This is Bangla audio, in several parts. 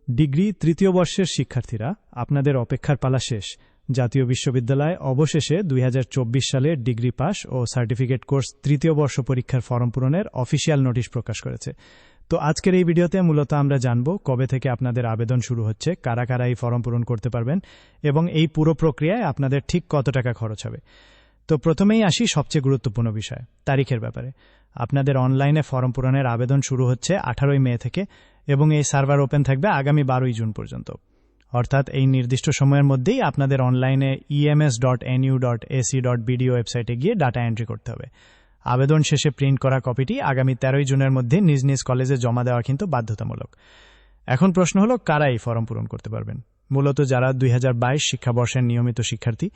ডিগ্রি তৃতীয় বর্ষের শিক্ষার্থীরা, আপনাদের অপেক্ষার পালা শেষ। জাতীয় বিশ্ববিদ্যালয় অবশেষে 2024 সালের ডিগ্রি পাস ও সার্টিফিকেট কোর্স তৃতীয় বর্ষ পরীক্ষার ফরম পূরণের অফিসিয়াল নোটিশ প্রকাশ করেছে। তো আজকের এই ভিডিওতে মূলত আমরা জানব কবে থেকে আপনাদের আবেদন শুরু হচ্ছে, কারা কারা এই ফরম পূরণ করতে পারবেন এবং এই পুরো প্রক্রিয়ায় আপনাদের ঠিক কত টাকা খরচ হবে। তো প্রথমেই আসি সবচেয়ে গুরুত্বপূর্ণ বিষয়, তারিখের ব্যাপারে। আপনাদের অনলাইনে ফরম পূরণের আবেদন শুরু হচ্ছে 18 মে থেকে এবং এই সার্ভার ওপেন থাকবে আগামী 12 জুন পর্যন্ত। অর্থাৎ এই নির্দিষ্ট সময়ের মধ্যেই আপনাদের অনলাইনে ems.nu.ac.bd ওয়েবসাইটে গিয়ে ডাটা এন্ট্রি করতে হবে। আবেদন শেষে প্রিন্ট করা কপিটি আগামী 13 জুনের মধ্যে নিজ নিজ কলেজে জমা দেওয়া কিন্তু বাধ্যতামূলক। এখন প্রশ্ন হলো, কারা এই ফরম পূরণ করতে পারবেন? মূলত যারা 2022 শিক্ষাবর্ষের নিয়মিত শিক্ষার্থী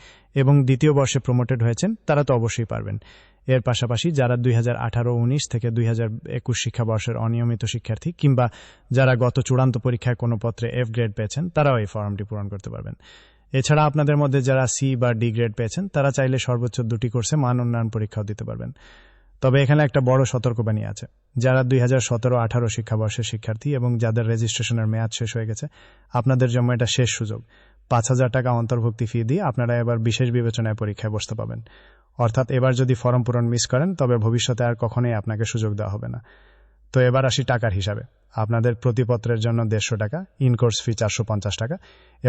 এবং দ্বিতীয় বর্ষে প্রমোটেড হয়েছেন তারা তো অবশ্যই পারবেন। এর পাশাপাশি যারা 2018-19 থেকে 2021 শিক্ষাবর্ষের অনিয়মিত শিক্ষার্থী কিংবা যারা গত চূড়ান্ত পরীক্ষায় কোনো পত্রে F গ্রেড পেয়েছেন তারাও এই ফর্মটি পূরণ করতে পারবেন। এছাড়া আপনাদের মধ্যে যারা C বা D গ্রেড পেয়েছেন তারা চাইলে সর্বোচ্চ 2টি কোর্সে মান উন্নয়ন পরীক্ষাও দিতে পারবেন। তবে এখানে একটা বড় সতর্কবাণী আছে। যারা 2017-18 শিক্ষাবর্ষের শিক্ষার্থী এবং যাদের রেজিস্ট্রেশনের মেয়াদ শেষ হয়ে গেছে, আপনাদের জন্য এটা শেষ সুযোগ। 5,000 টাকা অন্তর্ভুক্তি ফি দিয়ে আপনারা এবার বিশেষ বিবেচনায় পরীক্ষায় বসতে পাবেন। অর্থাৎ এবার যদি ফর্ম পূরণ মিস করেন তবে ভবিষ্যতে আর কখনোই আপনাকে সুযোগ দেওয়া হবে না। তো এবার আসি টাকার হিসাবে। আপনাদের প্রতিপত্রের জন্য 150 টাকা, ইনকোর্স ফি 450 টাকা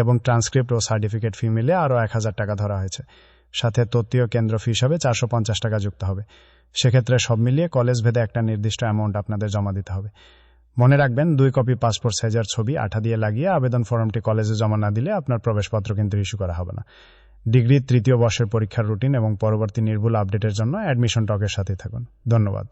এবং ট্রান্সক্রিপ্ট ও সার্টিফিকেট ফি মিলে আরও 1000 টাকা ধরা হয়েছে। সাথে তত্ত্বীয় কেন্দ্র ফি হিসাবে 450 টাকা যুক্ত হবে। সেক্ষেত্রে সব মিলিয়ে কলেজ ভেদে একটা নির্দিষ্ট অ্যামাউন্ট আপনাদের জমা দিতে হবে। মনে রাখবেন, 2 কপি পাসপোর্ট সাইজের ছবি আঠা দিয়ে লাগিয়ে আবেদন ফর্মটি কলেজে জমা না দিলে আপনার প্রবেশপত্র কিন্তু ইস্যু করা হবে না। ডিগ্রি তৃতীয় বর্ষের পরীক্ষার রুটিন এবং পরবর্তী নির্ভুল আপডেটের জন্য অ্যাডমিশন টকের সাথেই থাকুন। ধন্যবাদ।